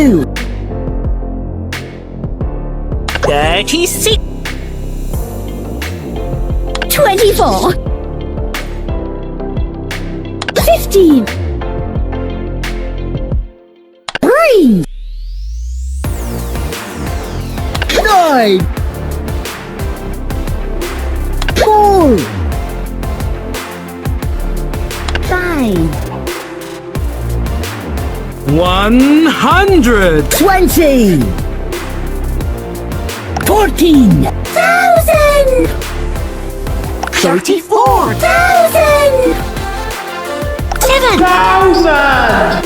32. 36. 24. 15. 3. 9. 4. 5. 100. 20. 14. 1,000. 34,000. 7,000.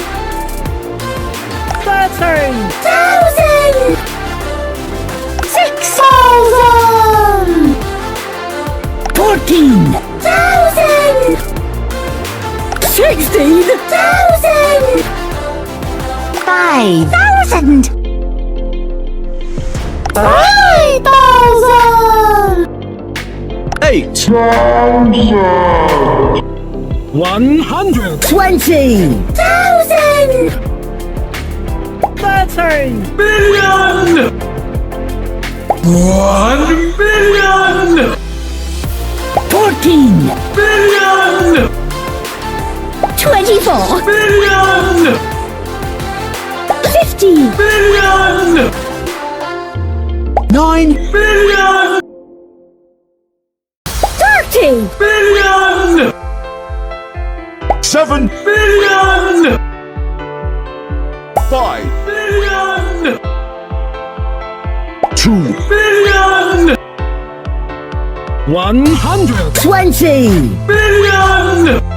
13,000. 6,000. 14,000. 16,000. 5,000. 3,000. 8,000. 100. 20,000. 13 million. 1 billion. 14 billion. 24 billion. 15 billion. 9 billion. 30 billion. 7 billion. 5 billion. 2 billion. 100 20 billion.